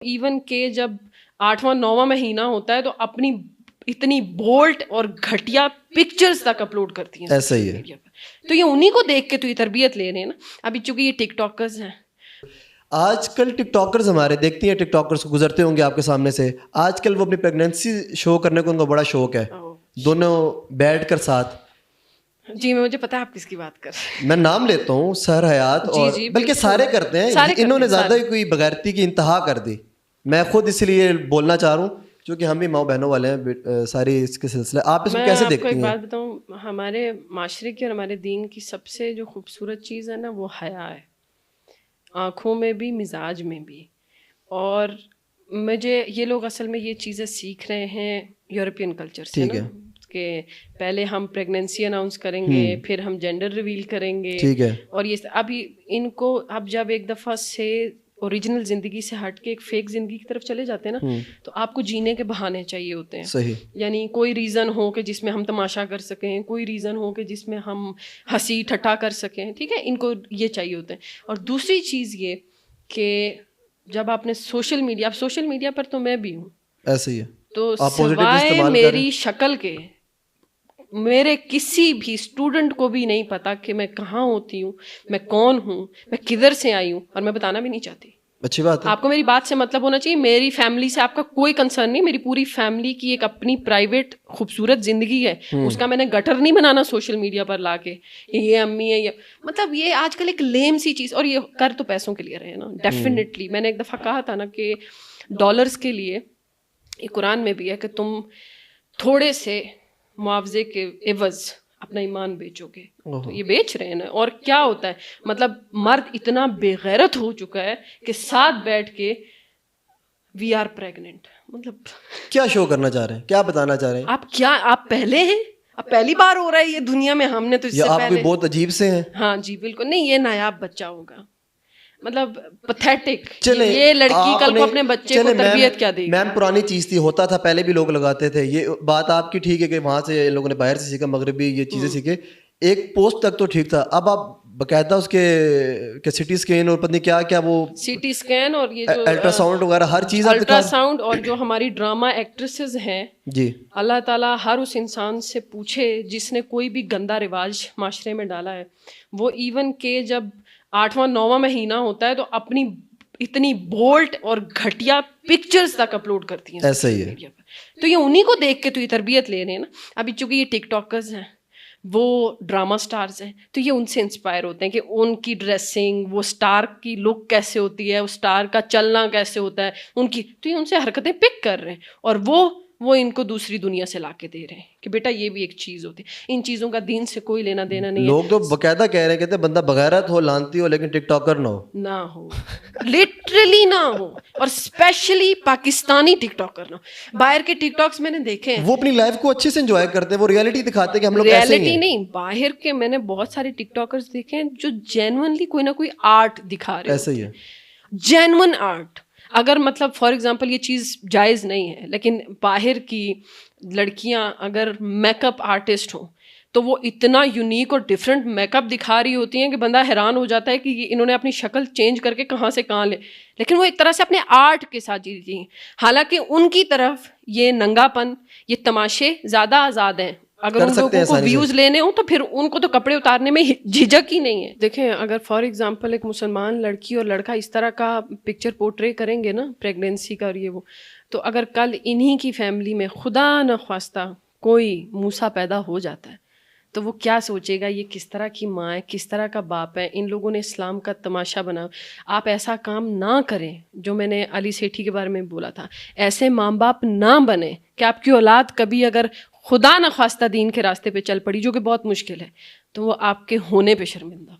Even کہ جب 8واں 9واں مہینہ ہوتا ہے تو اپنی اتنی بولٹ اور گھٹیا پکچرز تک اپلوڈ کرتی ہیں ایسا ہی ہے. تو یہ انہی کو دیکھ کے تو یہ تربیت لے رہے ہیں نا. ابھی چونکہ یہ ٹک ٹاکرز ہیں, آج کل ٹک ٹاکرز ہمارے دیکھتی ہیں, ٹک ٹاکرز گزرتے ہوں گے آپ کے سامنے سے, آج کل وہ اپنی پریگنینسی شو کرنے کو ان کا بڑا شوق ہے, دونوں بیٹھ کر ساتھ. جی مجھے پتا ہے آپ کس کی بات کر رہے ہیں. میں نام لیتا ہوں سر حیات, اور بلکہ سارے کرتے ہیں, انہوں نے زیادہ کوئی بغیرتی کی انتہا کر دی. میں خود اس لیے بولنا چاہ رہا ہوں کیونکہ ہم بھی ماؤں بہنوں والے ہیں ساری اس کے سلسلے. آپ اس کو کیسے دیکھتی ہیں؟ میں آپ کو ایک بات بتاؤں, ہمارے معاشرے کی اور ہمارے دین کی سب سے جو خوبصورت چیز ہے نا وہ حیا ہے, آنکھوں میں بھی مزاج میں بھی. اور مجھے یہ لوگ اصل میں یہ چیزیں سیکھ رہے ہیں یورپین کلچر سے نا, کہ پہلے ہم پریگنینسی اناؤنس کریں گے, پھر ہم جینڈر ریویل کریں گے, اور یہ ابھی ان کو اب جب ایک دفعہ سے اوریجنل زندگی سے ہٹ کے ایک فیک زندگی کی طرف چلے جاتے ہیں نا, تو آپ کو جینے کے بہانے چاہیے ہوتے ہیں. صحیح. یعنی کوئی ریزن ہو کہ جس میں ہم تماشا کر سکیں, کوئی ریزن ہو کہ جس میں ہم ہنسی ٹھٹا کر سکیں, ٹھیک ہے, ان کو یہ چاہیے ہوتے ہیں. اور دوسری چیز یہ کہ جب آپ نے سوشل میڈیا, اب سوشل میڈیا پر تو میں بھی ہوں, ایسے ہی ہے, تو سوائے میری شکل کے میرے کسی بھی اسٹوڈنٹ کو بھی نہیں پتا کہ میں کہاں ہوتی ہوں, میں کون ہوں, میں کدھر سے آئی ہوں, اور میں بتانا بھی نہیں چاہتی. اچھی بات ہے. آپ کو میری بات سے مطلب ہونا چاہیے, میری فیملی سے آپ کا کوئی کنسرن نہیں. میری پوری فیملی کی ایک اپنی پرائیویٹ خوبصورت زندگی ہے, اس کا میں نے گٹر نہیں بنانا سوشل میڈیا پر لا کے یہ امی ہے, یہ مطلب یہ آج کل ایک لیم سی چیز. اور یہ کر تو پیسوں کے لیے رہے نا, ڈیفینیٹلی. میں نے ایک دفعہ کہا تھا نا کہ ڈالرز کے لیے, یہ قرآن میں بھی ہے کہ تم تھوڑے سے معاوضے کے عوض اپنا ایمان بیچو گے, تو یہ بیچ رہے ہیں نا. اور کیا ہوتا ہے, مطلب مرد اتنا بے غیرت ہو چکا ہے کہ ساتھ بیٹھ کے وی آر پریگننٹ. مطلب کیا شو کرنا چاہ رہے ہیں, کیا بتانا چاہ رہے ہیں آپ؟ کیا آپ پہلے ہیں؟ اب پہلی بار ہو رہا ہے یہ دنیا میں, ہم نے تو اس سے آپ پہلے. بھی بہت عجیب سے ہیں. ہاں جی بالکل نہیں, یہ نایاب بچہ ہوگا, مطلب پتھیٹک. یہ لڑکی کل کو اپنے بچے کو تربیت کیا دے گی؟ میم پرانی چیز تھی, ہوتا تھا پہلے بھی لوگ لگاتے تھے. یہ بات آپ کی ٹھیک ہے کہ وہاں سے لوگوں نے باہر سے سیکھا, مغربی یہ چیزیں سیکھے, ایک پوسٹ تک تو ٹھیک تھا. اب آپ باقاعدہ اس کے سٹی اسکین اور پتہ نہیں کیا کیا, وہ سٹی اسکین اور یہ جو الٹرا ساؤنڈ وغیرہ ہر چیز, الٹرا ساؤنڈ, اور جو ہماری ڈرامہ ایکٹریسز ہیں جی, اللہ تعالیٰ ہر اس انسان سے پوچھے جس نے کوئی بھی گندا رواج معاشرے میں ڈالا ہے. وہ ایون کہ جب 8واں 9واں مہینہ ہوتا ہے تو اپنی اتنی بولٹ اور گھٹیا پکچرز تک اپلوڈ کرتی ہیں. ایسا ہی ہے. تو یہ انہی کو دیکھ کے تو یہ تربیت لے رہے ہیں نا. ابھی چونکہ یہ ٹک ٹاکرز ہیں, وہ ڈرامہ سٹارز ہیں, تو یہ ان سے انسپائر ہوتے ہیں کہ ان کی ڈریسنگ, وہ سٹار کی لک کیسے ہوتی ہے, وہ سٹار کا چلنا کیسے ہوتا ہے ان کی, تو یہ ان سے حرکتیں پک کر رہے ہیں, اور وہ ان کو دوسری دنیا سے لا کے دے رہے ہیں کہ بیٹا یہ بھی ایک چیز ہوتی ہے. ان چیزوں کا دین سے کوئی لینا دینا نہیں ہے. لوگ تو باقاعدہ کہہ رہے ہیں, کہتے ہیں بندہ بغیرت ہو, لانتی ہو, لیکن ٹک ٹاکر نہ ہو, لٹرلی نہ ہو, اور اسپیشلی پاکستانی ٹک ٹاکر نہ ہو. باہر کے ٹک ٹاکس میں نے دیکھے ہیں, وہ اپنی لائف کو اچھے سے انجوائے کرتے ہیں, وہ ریئلٹی دکھاتے ہیں کہ ہم لوگ ایسے ہی ہیں. ریئلٹی نہیں, باہر کے میں نے بہت سارے ٹک ٹاکرز دیکھے ہیں جو جینوئنلی کوئی نہ کوئی آرٹ دکھا رہے ہیں. ایسے ہی ہے, جینوئن آرٹ. اگر مطلب فار ایگزامپل یہ چیز جائز نہیں ہے, لیکن باہر کی لڑکیاں اگر میک اپ آرٹسٹ ہوں تو وہ اتنا یونیک اور ڈفرینٹ میک اپ دکھا رہی ہوتی ہیں کہ بندہ حیران ہو جاتا ہے کہ انہوں نے اپنی شکل چینج کر کے کہاں سے کہاں لے, لیکن وہ ایک طرح سے اپنے آرٹ کے ساتھ جی رہی ہیں. حالانکہ ان کی طرف یہ ننگا پن, یہ تماشے زیادہ آزاد ہیں. اگر ان لوگوں کو ویوز لینے ہوں تو پھر ان کو تو کپڑے اتارنے میں جھجک ہی نہیں ہے. دیکھیں اگر فار ایگزامپل ایک مسلمان لڑکی اور لڑکا اس طرح کا پکچر پورٹرے کریں گے نا پریگنینسی کا اور یہ وہ, تو اگر کل انہی کی فیملی میں خدا نخواستہ کوئی موسیٰ پیدا ہو جاتا ہے تو وہ کیا سوچے گا, یہ کس طرح کی ماں ہے, کس طرح کا باپ ہے. ان لوگوں نے اسلام کا تماشا بنا. آپ ایسا کام نہ کریں جو میں نے علی سیٹھی کے بارے میں بولا تھا, ایسے ماں باپ نہ بنے کہ آپ کی اولاد کبھی اگر خدا نخواستہ دین کے راستے پہ چل پڑی, جو کہ بہت مشکل ہے, تو وہ آپ کے ہونے پہ شرمندہ ہو.